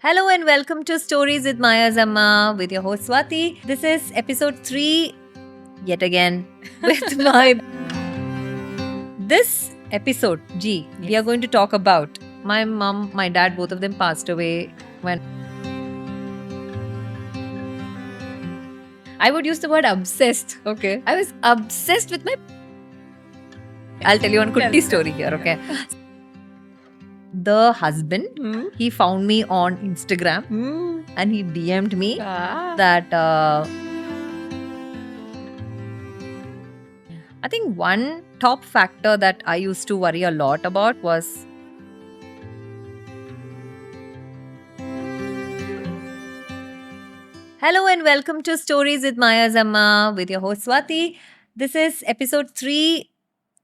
Hello and welcome to Stories with Maya Zamma with your host Swati. This is episode 3 yet again with my this episode we are going to talk about my mom, my dad, both of them passed away when I would use the word obsessed. Okay. I was obsessed with my I'll tell you one kutti story here, okay? The husband, he found me on Instagram and he DM'd me that I think one top factor that I used to worry a lot about was Hello and welcome to Stories with Maya Zamma with your host Swati. This is episode 3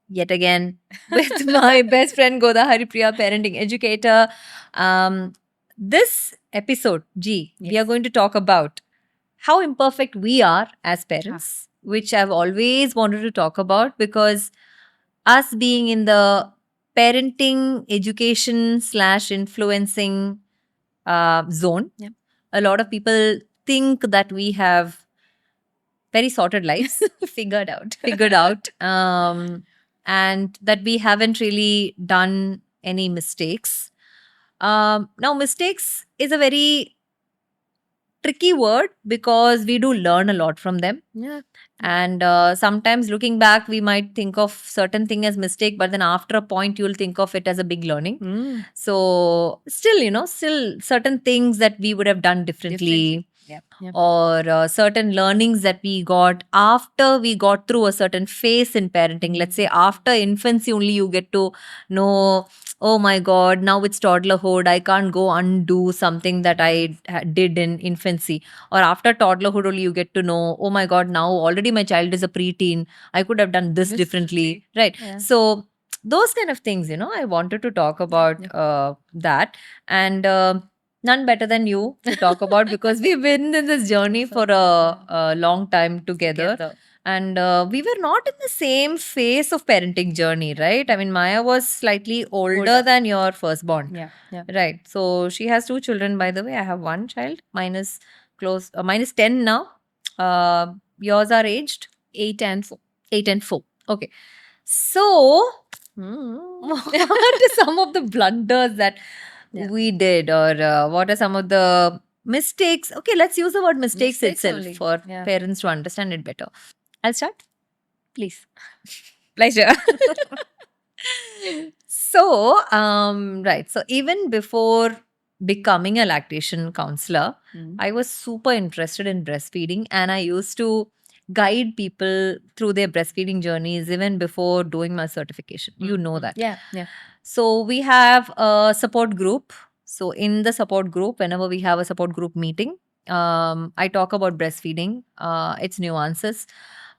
yet again with my best friend Goda Haripriya, parenting educator. This episode, we are going to talk about how imperfect we are as parents, which I've always wanted to talk about because us being in the parenting, education / influencing zone, a lot of people think that we have very sorted lives Figured out. figured out and that we haven't really done any mistakes. Now, mistakes is a very tricky word because we do learn a lot from them. Yeah. And sometimes looking back, we might think of certain thing as mistake, but then after a point, you'll think of it as a big learning. So still certain things that we would have done differently. Yep. Or certain learnings that we got after we got through a certain phase in parenting. Let's say after infancy only you get to know, oh my god, now it's toddlerhood, I can't go undo something that I did in infancy. Or after toddlerhood only you get to know, oh my god, now already my child is a preteen, I could have done this differently, right? Yeah. So those kind of things, I wanted to talk about that. And none better than you to talk about because we've been in this journey for a long time together. And we were not in the same phase of parenting journey, right? I mean, Maya was slightly older than your firstborn. Yeah. Right. So she has 2 children, by the way. I have one child. Mine is mine is 10 now. Yours are aged 8 and 4. 8 and 4. Okay. So, what are some of the blunders that we did, or what are some of the mistakes? Okay, let's use the word mistakes itself only. for Yeah. parents to understand it better. I'll start. Please. Pleasure. So, right. So, even before becoming a lactation counselor, I was super interested in breastfeeding and I used to guide people through their breastfeeding journeys even before doing my certification. You know that. Yeah. So, we have a support group. So, in the support group, whenever we have a support group meeting, I talk about breastfeeding, its nuances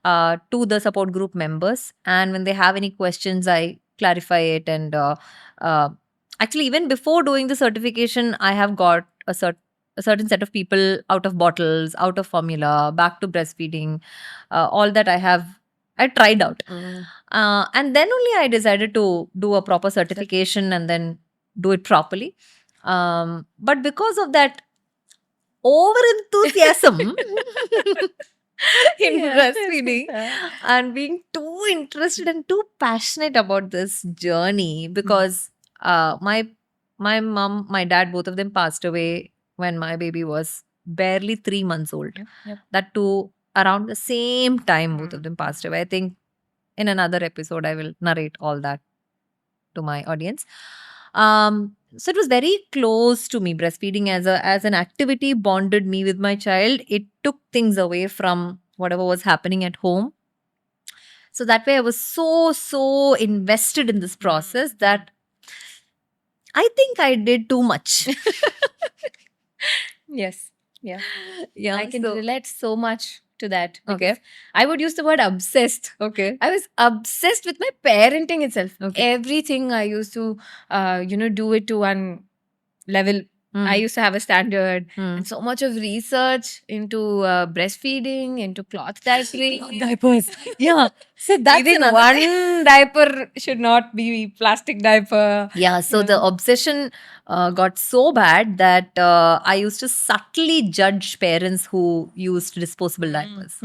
to the support group members. And when they have any questions, I clarify it. And actually, even before doing the certification, I have got a certain set of people out of bottles, out of formula, back to breastfeeding, all that I tried out. And then only I decided to do a proper certification and then do it properly. But because of that over enthusiasm in breastfeeding and being too interested and too passionate about this journey, because my mom, my dad, both of them passed away when my baby was barely 3 months old. That too around the same time both of them passed away. I think in another episode I will narrate all that to my audience. So it was very close to me. Breastfeeding as an activity bonded me with my child. It took things away from whatever was happening at home. So that way I was so invested in this process that I think I did too much. Yes. Yeah. Yeah, I can so- relate so much to that. Okay. because I would use the word obsessed. Okay. I was obsessed with my parenting itself. Okay. Everything I used to, do it to one level I used to have a standard, Hmm. and so much of research into breastfeeding, into cloth diapering. Diapers. Yeah. So that's Even another one diaper should not be plastic diaper. Yeah, so the obsession got so bad that I used to subtly judge parents who used disposable diapers.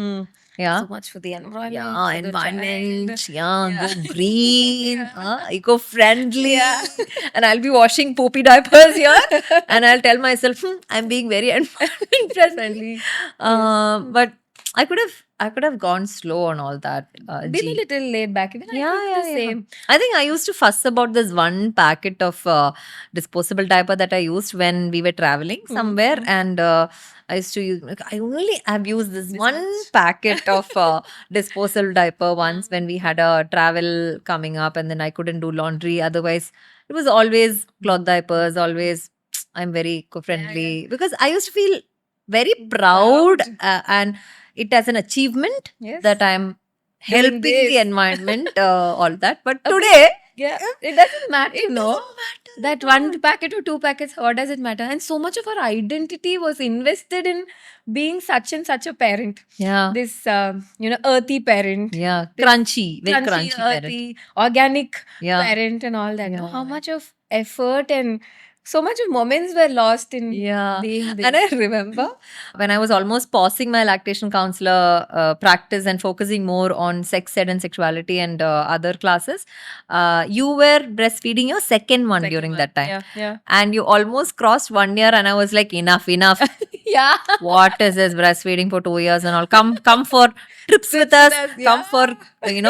Yeah. So much for the environment. Yeah, for the environment. child. Yeah, go Yeah. green, Yeah. eco-friendly. Yeah. And I'll be washing poopy diapers here, and I'll tell myself, I'm being very environment friendly. But I could have gone slow on all that. Been a G. little laid back. Even I did the same. I think I used to fuss about this one packet of disposable diaper that I used when we were traveling somewhere, and I used to use. I only have used this one packet of disposable diaper once when we had a travel coming up, and then I couldn't do laundry. Otherwise, it was always cloth diapers. Always, I'm very eco-friendly because I used to feel very proud and it as an achievement Yes. that I'm Doing helping the this. environment, all that. But today, Yeah, it doesn't matter, no. That one packet or two packets, what does it matter? And so much of our identity was invested in being such and such a parent. yeah, This, earthy parent. yeah, This crunchy, very crunchy parent. earthy, organic Yeah, parent and all that. Yeah. How much of effort and so much of moments were lost in yeah. being this. And I remember when I was almost pausing my lactation counselor practice and focusing more on sex ed and sexuality and other classes, you were breastfeeding your second one during that time. Yeah. And you almost crossed 1 year, and I was like, enough. Yeah. What is this breastfeeding for 2 years and all? Come for trips with us. Come for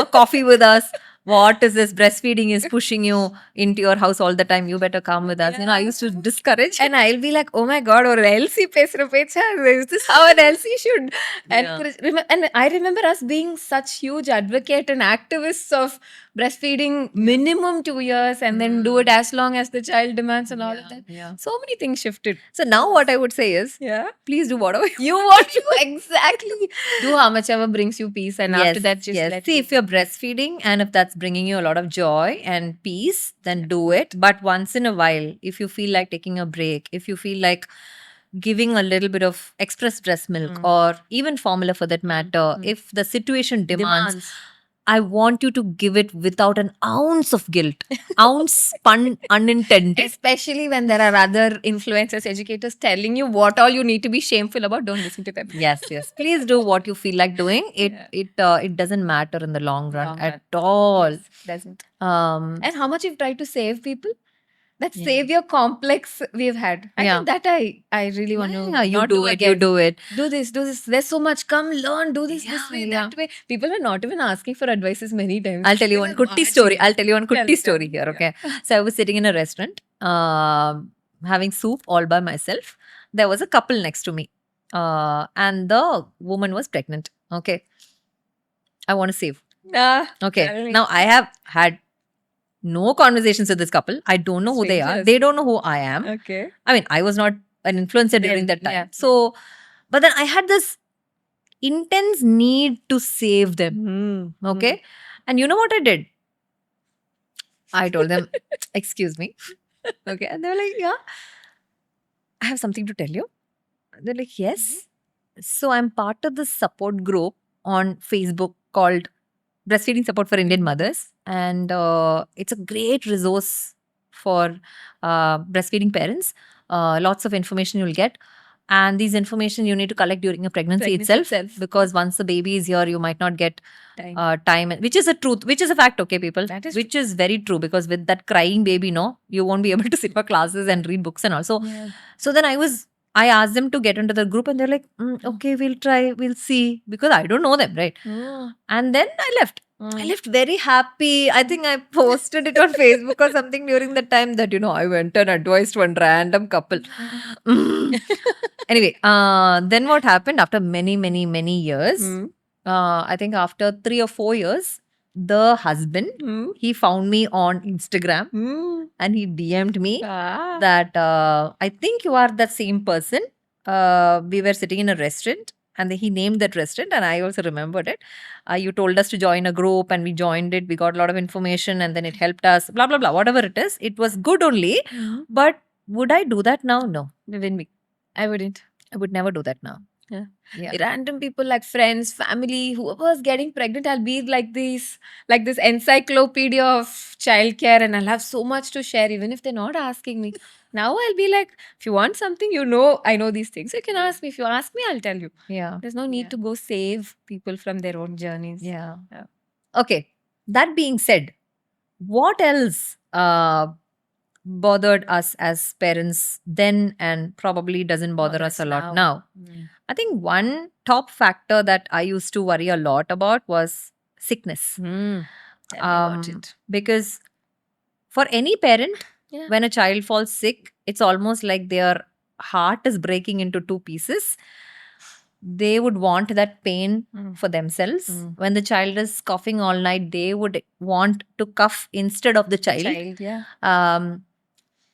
coffee with us. What is this breastfeeding is pushing you into your house all the time? You better come with us. I used to discourage. And I'll be like, oh my god, or LC is this how an LC should? And I remember us being such huge advocate and activists of breastfeeding minimum 2 years and then do it as long as the child demands and all of that. Yeah. So many things shifted. So now what I would say is, Yeah. please do whatever You want to exactly do how much ever brings you peace, and after that, just let See, go. if you're breastfeeding and if that's bringing you a lot of joy and peace, then do it. But once in a while, if you feel like taking a break, if you feel like giving a little bit of express breast milk or even formula for that matter, if the situation demands, I want you to give it without an ounce of guilt, ounce pun unintended. Especially when there are other influencers, educators telling you what all you need to be shameful about, don't listen to them. Yes. Please do what you feel like doing. It doesn't matter in the long run at all. Doesn't. And how much you've tried to save people? That savior complex we've had. I think that I really want to. you not do it. again. You do it. Do this. There's so much. Come learn. Do this way, that way. People were not even asking for advices many times. I'll tell you one kutti story. Here. Okay. So I was sitting in a restaurant, having soup all by myself. There was a couple next to me, and the woman was pregnant. Okay. I want to save. Okay. Now I have had no conversations with this couple. I don't know who they are. They don't know who I am. Okay. I mean, I was not an influencer during that time. So, but then I had this intense need to save them. Okay. And you know what I did? I told them, excuse me. Okay. And they were like, yeah, I have something to tell you. They're like, yes. So I'm part of this support group on Facebook called Breastfeeding Support for Indian Mothers. And it's a great resource for breastfeeding parents. Lots of information you'll get. And these information you need to collect during a pregnancy itself. Because once the baby is here, you might not get time. Which is a truth, which is a fact, okay, people? That is which is very true, because with that crying baby, no, you won't be able to sit for classes and read books and all. So then I asked them to get into the group and they're like, okay, we'll try, we'll see. Because I don't know them, right? And then I left. I left very happy. I think I posted it on Facebook or something during the time that, I went and advised one random couple. Anyway, then what happened after many, many, many years, I think after 3 or 4 years, the husband, he found me on Instagram and he DM'd me that I think you are the same person. We were sitting in a restaurant and he named that restaurant and I also remembered it. You told us to join a group and we joined it. We got a lot of information and then it helped us, blah, blah, blah, whatever it is. It was good only. But would I do that now? No, I wouldn't. I would never do that now. Yeah. Yeah. Random people like friends, family, whoever's getting pregnant, I'll be like this encyclopedia of childcare, and I'll have so much to share, even if they're not asking me. Now I'll be like, if you want something, I know these things. You can ask me. If you ask me, I'll tell you. Yeah. There's no need to go save people from their own journeys. Yeah. Yeah. Okay. That being said, what else bothered us as parents then and probably doesn't bother us a lot now? I think one top factor that I used to worry a lot about was sickness. Tell me about it. Because for any parent, Yeah. when a child falls sick, it's almost like their heart is breaking into two pieces. They would want that pain for themselves. When the child is coughing all night, they would want to cough instead of the child. Yeah.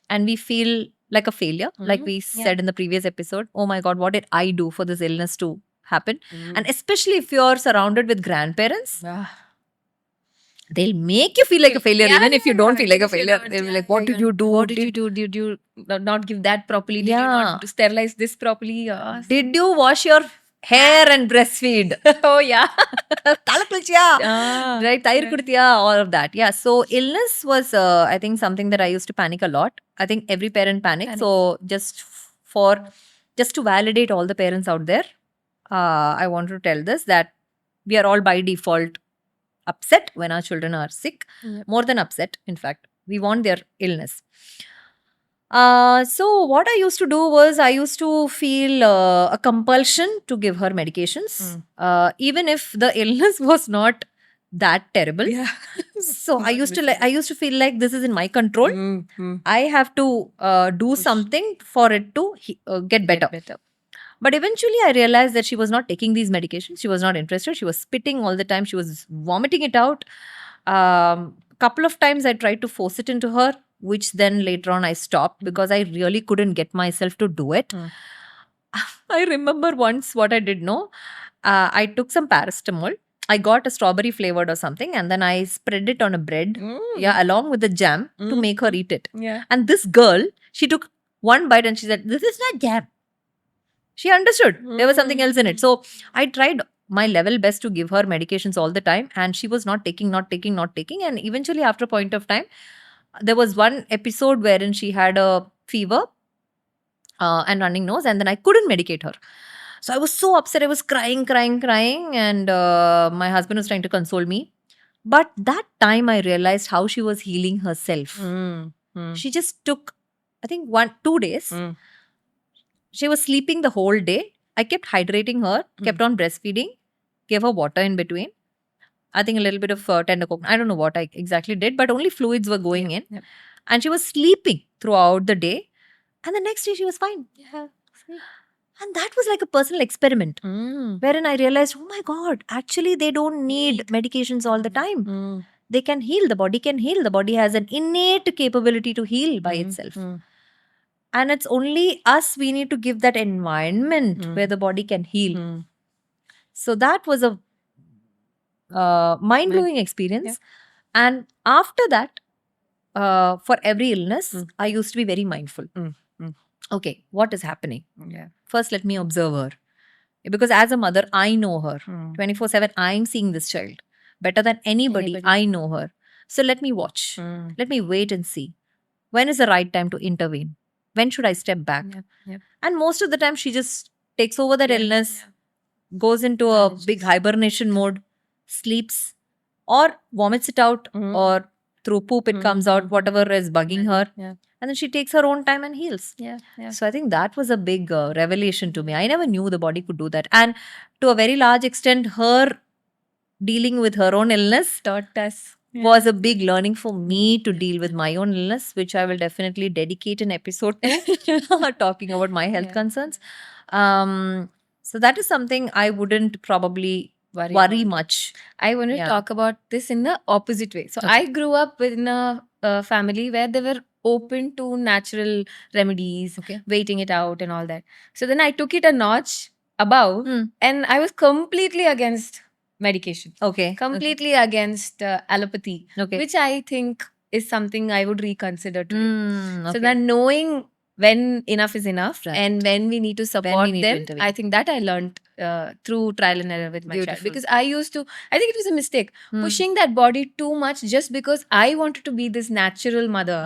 And we feel like a failure, like we said in the previous episode. Oh my God, what did I do for this illness to happen? And especially if you're surrounded with grandparents, they'll make you feel like a failure, even if you don't feel like a failure. They'll be like, what did you do? What did you do? Did you not give that properly? Did you not sterilize this properly? Did you wash your hair and breastfeed? Oh, yeah. Right, tayir kudtiya, all of that. Yeah, so illness was, I think, something that I used to panic a lot. I think every parent panics. So just to validate all the parents out there, I want to tell this, that we are all by default upset when our children are sick. More than upset, in fact. We want their illness. So what I used to do was, I used to feel a compulsion to give her medications, even if the illness was not that terrible. So I used to feel like this is in my control. I have to do something for it to get better. But eventually I realized that she was not taking these medications. She was not interested. She was spitting all the time. She was vomiting it out. Couple of times I tried to force it into her, which then later on I stopped because I really couldn't get myself to do it. I remember once what I did know. I took some paracetamol. I got a strawberry flavored or something, and then I spread it on a bread, along with the jam to make her eat it. And this girl, she took one bite and she said, "This is not jam." She understood there was something else in it. So I tried my level best to give her medications all the time, and she was not taking. And eventually, after a point of time, there was one episode wherein she had a fever and running nose, and then I couldn't medicate her. So I was so upset. I was crying, and my husband was trying to console me. But that time I realized how she was healing herself. She just took, I think, 2 days. She was sleeping the whole day. I kept hydrating her, kept on breastfeeding, gave her water in between. I think a little bit of tender coconut. I don't know what I exactly did, but only fluids were going in. And she was sleeping throughout the day. And the next day she was fine. And that was like a personal experiment wherein I realized, oh my God, actually they don't need medications all the time. They can heal. The body can heal. The body has an innate capability to heal by itself. And it's only us, we need to give that environment where the body can heal. So that was a mind-blowing experience. And after that, for every illness, I used to be very mindful. Okay, what is happening? First, let me observe her. Because as a mother, I know her. 24/7, I'm seeing this child. Better than anybody, I know her. So let me watch. Let me wait and see. When is the right time to intervene? When should I step back? And most of the time, she just takes over that illness, goes into a big hibernation mode, sleeps, or vomits it out, or through poop it comes out, whatever is bugging her. And then she takes her own time and heals. So I think that was a big revelation to me. I never knew the body could do that. And to a very large extent, her dealing with her own illness taught us. Was a big learning for me to deal with my own illness, which I will definitely dedicate an episode to, talking about my health concerns. So that is something I wouldn't probably worry much. I want to talk about this in the opposite way. So I grew up in a family where they were open to natural remedies, waiting it out and all that. So then I took it a notch above, and I was completely against medication. Completely against allopathy, which I think is something I would reconsider today. So then knowing when enough is enough, Right. and when we need to support need to them. intervene. I think that I learned through trial and error with my child, Beautiful. because I think it was a mistake Hmm. pushing that body too much just because I wanted to be this natural mother.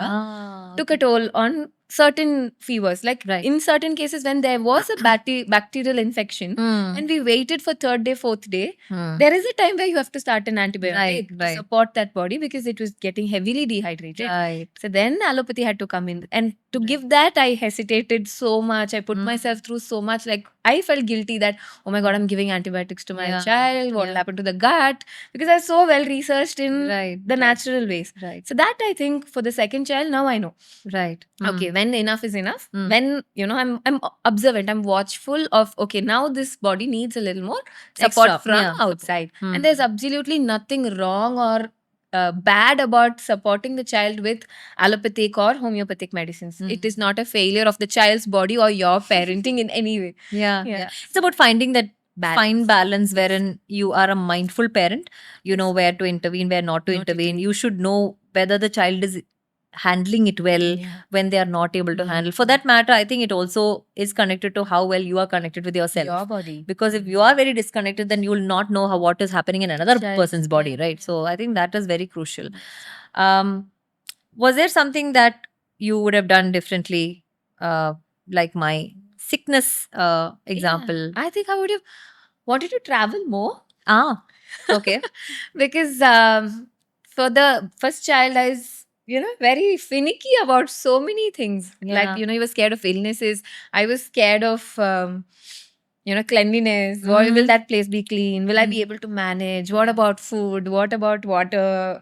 Took a toll on certain fevers. Like Right. in certain cases, when there was a bacterial infection Hmm. and we waited for third day, fourth day, Hmm. there is a time where you have to start an antibiotic Right, to right. support that body because it was getting heavily dehydrated. Right. So then allopathy had to come in. And to give that, I hesitated so much. I put myself through so much. Like I felt guilty that, oh my God, I'm giving antibiotics to my Yeah, child. What will yeah. happen to the gut? Because I was so well researched in Right. the natural ways. Right. So that I think for the second child, now I know. Right. Okay, when enough is enough, Mm. when I'm observant, I'm watchful of, okay, now this body needs a little more support Extra, from yeah, support. outside. Mm. And there's absolutely nothing wrong or bad about supporting the child with allopathic or homeopathic medicines. It is not a failure of the child's body or your parenting in any way. Yeah, Yeah. yeah. It's about finding that fine balance Yes. wherein you are a mindful parent. You know where to intervene, where not to intervene. You should know whether the child is handling it well, Yeah. when they are not able to handle. For that matter, I think it also is connected to how well you are connected with yourself. Your body. Because if you are very disconnected, then you will not know what is happening in another Child, person's body, right? So I think that is very crucial. Was there something that you would have done differently, like my sickness example? I think I would have wanted to travel more. Ah, okay. Because for the first child, I was, very finicky about so many things. Yeah. Like, you were scared of illnesses. I was scared of, cleanliness. Will that place be clean? Will I be able to manage? What about food? What about water?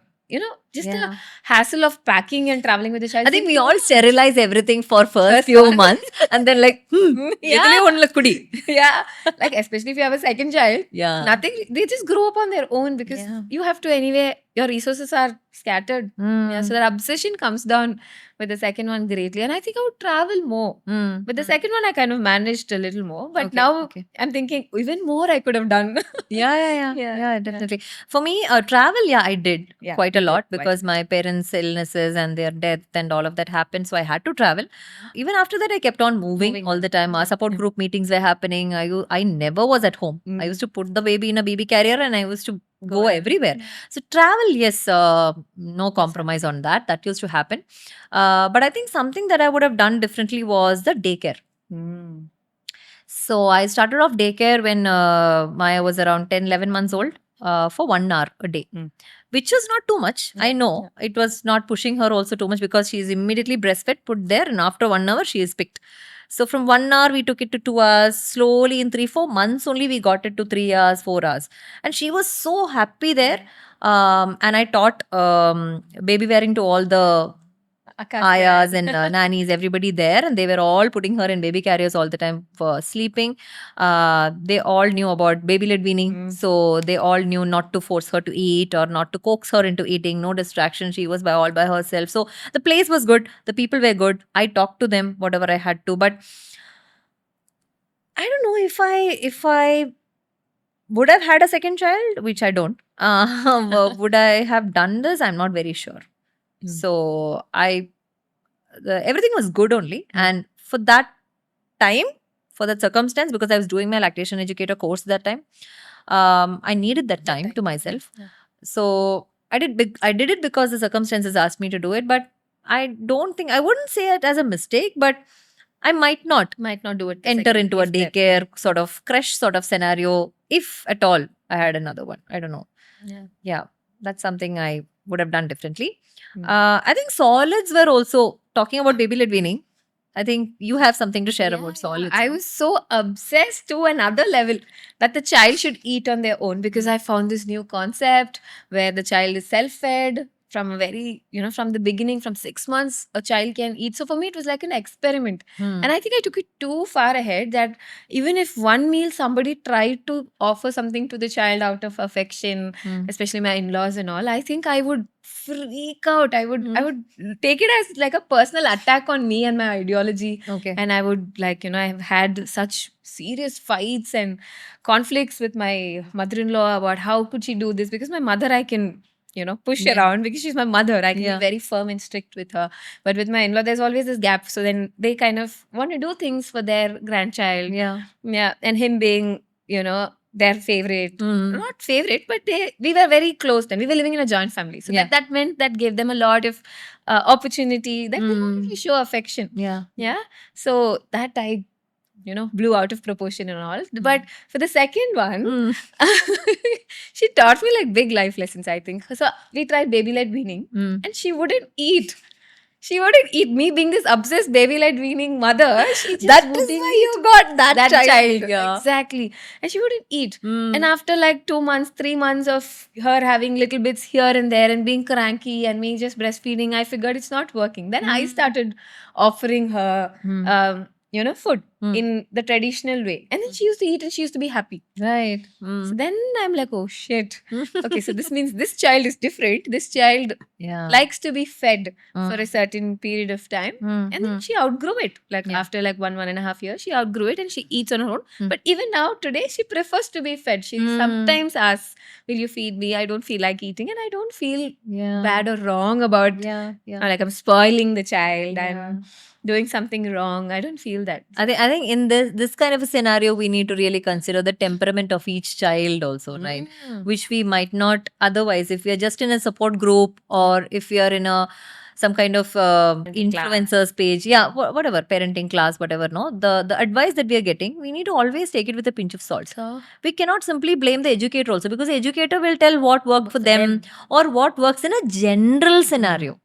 Just Yeah. the hassle of packing and traveling with the child. I think we all sterilize everything for first few months and then like, Yeah. idle only kudi. Yeah. Like, especially if you have a second child, Yeah. nothing, they just grow up on their own because Yeah. you have to anyway, your resources are scattered. Yeah, so that obsession comes down with the second one greatly. And I think I would travel more. With the second one, I kind of managed a little more. But Okay, now okay. I'm thinking even more I could have done. Yeah, Yeah. definitely. For me, travel, I did Yeah, quite a you did lot quite. because my parents' illnesses and their death and all of that happened. So I had to travel. Even after that, I kept on moving all the time. Our support group meetings were happening. I never was at home. I used to put the baby in a baby carrier and I used to go everywhere. So travel, yes, no compromise on that. That used to happen. But I think something that I would have done differently was the daycare. So I started off daycare when Maya was around 10, 11 months old for 1 hour a day, which is not too much. I know it was not pushing her also too much because she is immediately breastfed, put there, and after 1 hour she is picked. So from 1 hour we took it to 2 hours. Slowly in 3-4 months only we got it to 3 hours, 4 hours, and she was so happy there. And I taught baby wearing to all the ayahs and nannies, everybody there, and they were all putting her in baby carriers all the time for sleeping. They all knew about baby led weaning, so they all knew not to force her to eat or not to coax her into eating. No distraction. She was all by herself. So the place was good. The people were good. I talked to them whatever I had to, but I don't know if I would have had a second child, which I don't. Would I have done this? I'm not very sure. So everything was good only, and for that time, for that circumstance, because I was doing my lactation educator course that time, I needed that time to myself. So I did it because the circumstances asked me to do it, but I wouldn't say it as a mistake, but I might not do it. enter into a daycare sort of crash sort of scenario if at all I had another one. I don't know. Yeah, that's something I would have done differently. I think solids were also talking about baby led weaning. I think you have something to share about solids. I was so obsessed to another level that the child should eat on their own, because I found this new concept where the child is self-fed from a very, from the beginning, from 6 months, a child can eat. So for me, it was like an experiment. And I think I took it too far ahead that even if one meal somebody tried to offer something to the child out of affection, especially my in-laws and all, I think I would freak out. I would take it as like a personal attack on me and my ideology. Okay. And I would I've had such serious fights and conflicts with my mother-in-law about how could she do this, because my mother I can push Yeah. around because she's my mother. I can Yeah. be very firm and strict with her. But with my in-law, there's always this gap. So then they kind of want to do things for their grandchild. Yeah. Yeah. And him being, their favorite. Mm. Not favorite, but we were very close then. We were living in a joint family. So Yeah. that meant that gave them a lot of opportunity that they wanted to show affection. Yeah. Yeah. So that I blew out of proportion and all. But for the second one, Mm. she taught me like big life lessons, I think. So we tried baby-led weaning Mm. and she wouldn't eat. She wouldn't eat. Me being this obsessed baby-led weaning mother, she just That is wouldn't why eat you got that child. Yeah. Exactly. And she wouldn't eat. Mm. And after like 2 months, 3 months of her having little bits here and there and being cranky and me just breastfeeding, I figured it's not working. Then I started offering her, food in the traditional way. And then she used to eat and she used to be happy. Right. So then I'm like, oh shit. Okay, so this means this child is different. This child Yeah. likes to be fed for a certain period of time. And then she outgrew it. Like after like 1.5 years, she outgrew it and she eats on her own. But even now, today, she prefers to be fed. She sometimes asks, will you feed me? I don't feel like eating. And I don't feel bad or wrong about, like I'm spoiling the child. I'm doing something wrong. I don't feel that. I think in this kind of a scenario, we need to really consider the temperament of each child also, right? Which we might not otherwise, if we are just in a support group or if we are in some kind of influencers page, whatever, parenting class, whatever, no, the advice that we are getting, we need to always take it with a pinch of salt. So We cannot simply blame the educator also, because the educator will tell what worked for them or what works in a general scenario.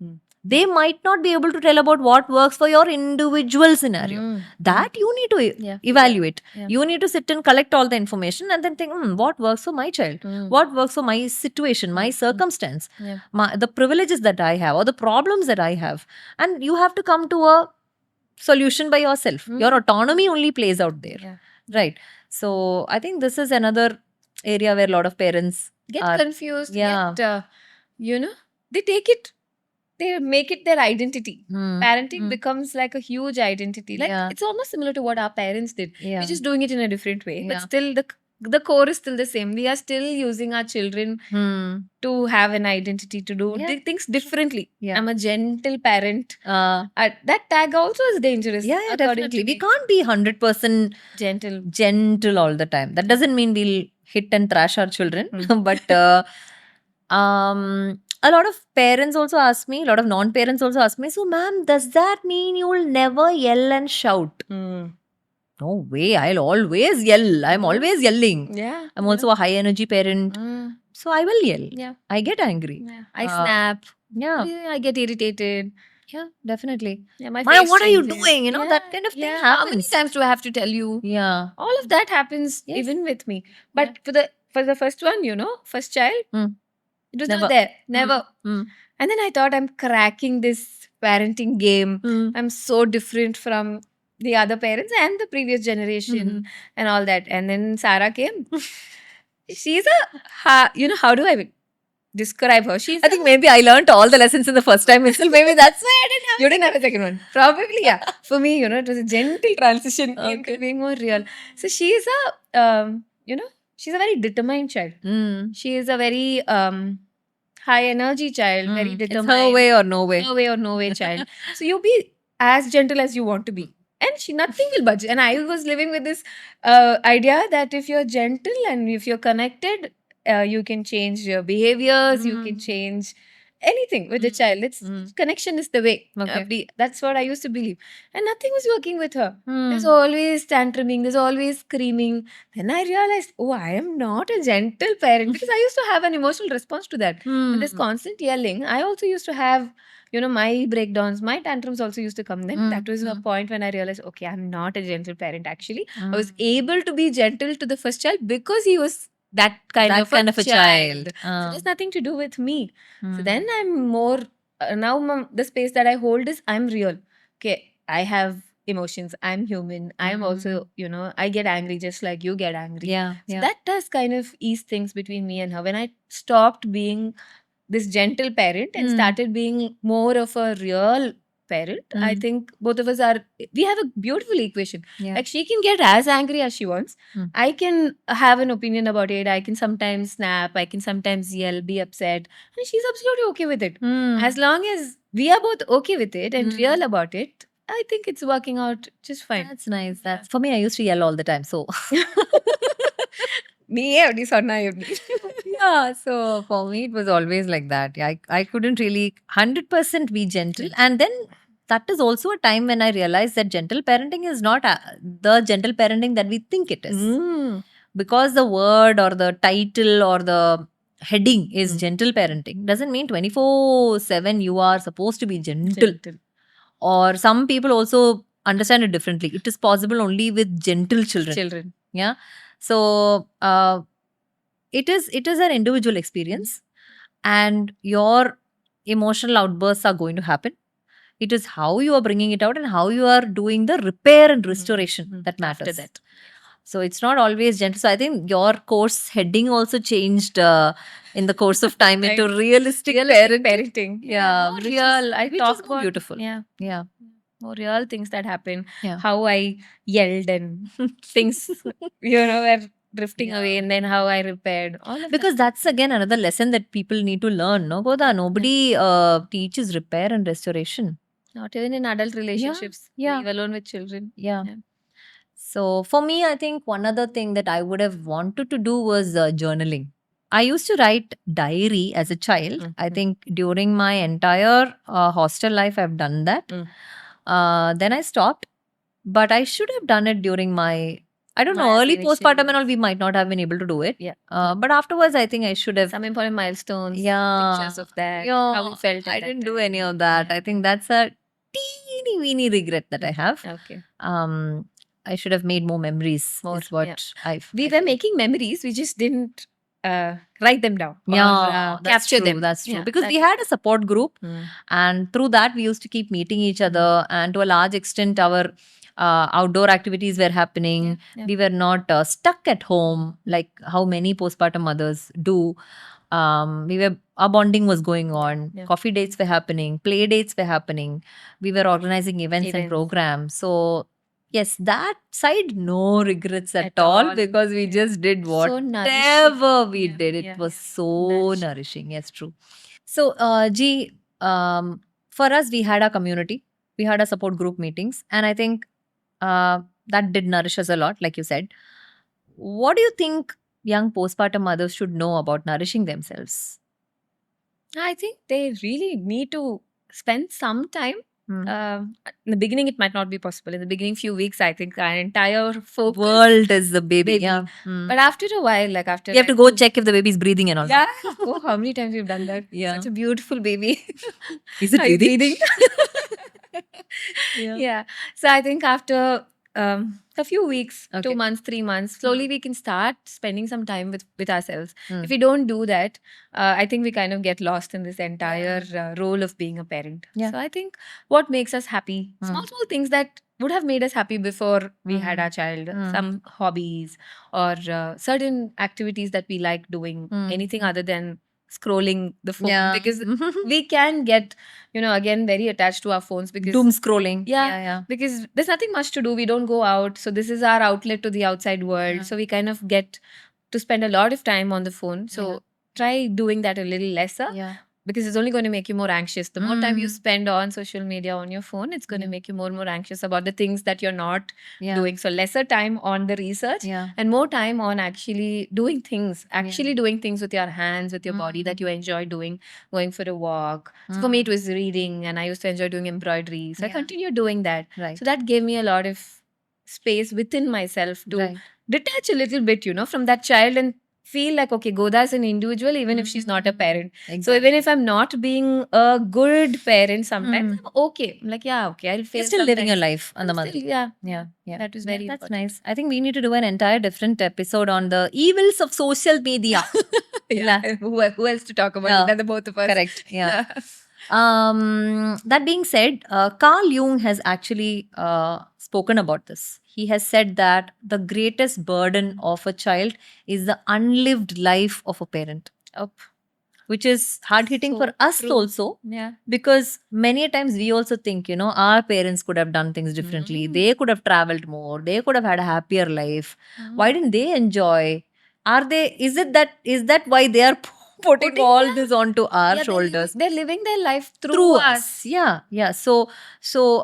They might not be able to tell about what works for your individual scenario. That you need to evaluate. You need to sit and collect all the information and then think, what works for my child? What works for my situation, my circumstance, the privileges that I have or the problems that I have. And you have to come to a solution by yourself. Your autonomy only plays out there. Right. So I think this is another area where a lot of parents get are confused. Yeah. They take it. They make it their identity. Hmm. Parenting becomes like a huge identity. Like Yeah. it's almost similar to what our parents did. Yeah. We're just doing it in a different way. Yeah. But still the core is still the same. We are still using our children to have an identity, to do things differently. Yeah. I'm a gentle parent. That tag also is dangerous. Yeah, according definitely. to We me. can't be 100% gentle. all the time. That doesn't mean we'll hit and trash our children. But a lot of parents also ask me, a lot of non-parents also ask me, so ma'am, does that mean you will never yell and shout? No way, I'll always yell. I'm always yelling. Yeah. I'm also a high energy parent. So I will yell. Yeah. I get angry. Yeah. I snap. Yeah. I get irritated. Yeah, definitely. Yeah, my Maya, face what are you changes. doing? That kind of thing How many happens. times do I have to tell you? Yeah. All of that happens even with me. But for the first one, first child, it was Never. not there. Never. Mm. And then I thought I'm cracking this parenting game. I'm so different from the other parents and the previous generation and all that. And then Sarah came. She's how do I describe her? I think maybe I learned all the lessons in the first time itself. Maybe that's why I didn't have. You didn't have a second one. Probably, yeah. For me, it was a gentle transition into being more real. So she is she's a very determined child. She is a very high energy child, very determined. It's her way or no way. Her way or no way child. So you be as gentle as you want to be. And nothing will budge. And I was living with this idea that if you're gentle and if you're connected, you can change your behaviors, you can change anything with the child. It's connection is the way. Okay. That's what I used to believe. And nothing was working with her. There's always tantruming, there's always screaming. Then I realized, I am not a gentle parent, because I used to have an emotional response to that. When there's constant yelling, I also used to have my breakdowns, my tantrums also used to come. Then that was a point when I realized, okay, I'm not a gentle parent actually. I was able to be gentle to the first child because he was that kind of a child. So there's nothing to do with me. So then I'm more, now the space that I hold is I'm real. Okay, I have emotions. I'm human. I'm also, I get angry just like you get angry. Yeah. So that does kind of ease things between me and her. When I stopped being this gentle parent and started being more of a real parent. I Mm. think both of us are, we have a beautiful equation. Yeah. Like she can get as angry as she wants. Mm. I can have an opinion about it. I can sometimes snap. I can sometimes yell, be upset. And she's absolutely okay with it. Mm. As long as we are both okay with it and Mm. real about it, I think it's working out just fine. That's nice. That's for me. I used to yell all the time. So நீயே அப்படி சொன்னா எப்படி? yeah. So for me, it was always like that. Yeah, I couldn't really 100% be gentle. And then that is also a time when I realized that gentle parenting is not the gentle parenting that we think it is. Mm. Because the word or the title or the heading is Mm. gentle parenting doesn't mean 24/7 you are supposed to be gentle. Or some people also understand it differently. It is possible only with gentle children. Yeah. So it is an individual experience, and your emotional outbursts are going to happen. It is how you are bringing it out and how you are doing the repair and restoration that matters. After that. So it's not always gentle. So I think your course heading also changed in the course of time into realistic parenting. Yeah, more which real. I which talk is more about beautiful. Yeah, Yeah. more real things that happen. Yeah. How I yelled and things, were drifting Yeah. away, and then how I repaired. All of Because that's again another lesson that people need to learn. No, Goda, nobody teaches repair and restoration. that. Not even in adult relationships. Yeah. Leave alone with children. Yeah. Yeah. So for me, I think one other thing that I would have wanted to do was journaling. I used to write diary as a child. I think during my entire hostel life, I've done that. Then I stopped, but I should have done it during my, I don't know, My early initial postpartum and all. We might not have been able to do it. Yeah. But afterwards, I think I should have. Some important milestones. Yeah. Pictures of that. Yeah, How we felt. At I that didn't do time. any of that. I think that's a teeny weeny regret that I have. Okay. I should have made more memories. More, Is what yeah. I We were feel. making memories. We just didn't write them down. Or, Yeah, that's capture true. them. That's true. Yeah, Because that we had a support group, and through that we used to keep meeting each other, and to a large extent, our outdoor activities were happening. Yeah. We were not stuck at home like how many postpartum mothers do. Our bonding was going on. Yeah. Coffee dates were happening. Play dates were happening. We were organizing events and Events. programs. So yes, that side, no regrets at At all, all. because we just did So whatever nourishing. we Yeah, did. It yeah, was yeah. so Nourishing. nourishing. Yes, true. So, G, for us, we had our community, we had our support group meetings, and I think that did nourish us a lot, like you said. What do you think young postpartum mothers should know about nourishing themselves? I think they really need to spend some time. In the beginning, it might not be possible. In the beginning, few weeks, I think our entire focus. World is the baby. Baby. Yeah. But after a while, like after You have to go check if the baby's breathing and all. Yeah. Oh, how many times we've done that? Yeah. Such a beautiful baby. Is it Are you breathing? Yeah. So I think after a few weeks, Okay. 2 months, 3 months, slowly we can start spending some time with ourselves. Mm. If we don't do that, I think we kind of get lost in this entire role of being a parent. Yeah. So I think what makes us happy, Mm. small things that would have made us happy before we had our child, some hobbies or certain activities that we like doing, anything other than scrolling the phone. Yeah. Because we can get, again, very attached to our phones because Doom scrolling. Yeah. Because there's nothing much to do. We don't go out. So this is our outlet to the outside world. Yeah. So we kind of get to spend a lot of time on the phone. So Yeah. try doing that a little lesser. Yeah. Because it's only going to make you more anxious. The more time you Mm. spend on social media, on your phone, it's going to Yeah. make you more and more anxious about the things that you're not Yeah. doing. So lesser time on the research Yeah. and more time on actually doing things, doing things with your hands, with your body that you enjoy doing, going for a walk. So for me, it was reading, and I used to enjoy doing embroidery. So I Yeah. continued doing that. Right. So that gave me a lot of space within myself to Right. detach a little bit, from that child and feel like, okay, Goda is an individual, even if she's not a parent. So even if I'm not being a good parent sometimes, I'm okay. I'm like, yeah, okay, I'll fail. You're still living your sometimes. life on the I'm month. still- yeah. Yeah. That was very That's important. nice. I think we need to do an entire different episode on the evils of social media. Yeah. Who else to talk about Yeah. it than the both of us? Correct. Yeah. That being said, Carl Jung has actually spoken about this. He has said that the greatest burden of a child is the unlived life of a parent. Up. which is hard hitting for So us true. also, Yeah. because many a times we also think, our parents could have done things differently. Mm. They could have traveled more. They could have had a happier life. Why Ah. didn't they enjoy? Is that why they are putting Putting, all yeah. this onto our Yeah, shoulders? they're living their life through Through us. us. Yeah. So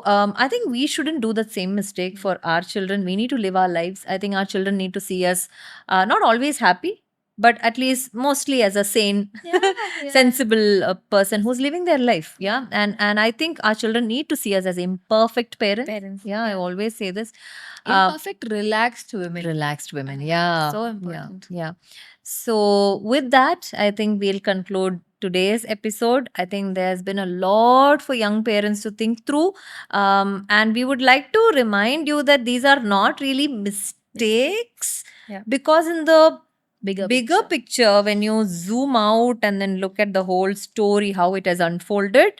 I think we shouldn't do the same mistake for our children. We need to live our lives. I think our children need to see us not always happy, but at least mostly as a sane, Yeah, yeah. sensible person who's living their life. Yeah. And I think our children need to see us as imperfect parents. Parents. Yeah, I Yeah. always say this. Uh, Imperfect, relaxed women. relaxed women. Yeah. So Yeah. important. Yeah. So, with that, I think we'll conclude today's episode. I think there's been a lot for young parents to think through. And we would like to remind you that these are not really mistakes, Yeah. because in the Bigger bigger picture, when you zoom out and then look at the whole story, how it has unfolded,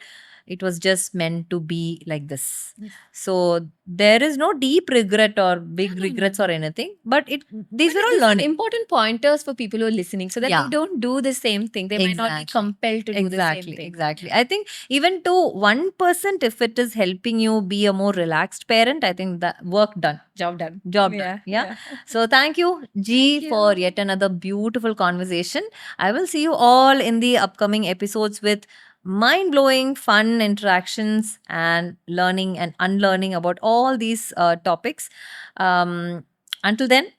it was just meant to be like this. Yes. So there is no deep regret or big No. regrets or anything, but these But were all these are learning. important pointers for people who are listening so that Yeah. they don't do the same thing. They might not be Exactly. compelled to do the same thing. Exactly. I think even to 1%, if it is helping you be a more relaxed parent, I think that work done. Job done. Job done. Yeah. So thank you, G, Thank for you. yet another beautiful conversation. I will see you all in the upcoming episodes with mind blowing, fun interactions and learning and unlearning about all these topics. Until then,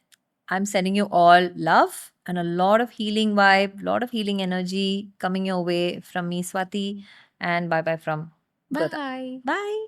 I'm sending you all love and a lot of healing vibe, lot of healing energy coming your way from me, Swati. And bye bye from Goda. Bye. Bye.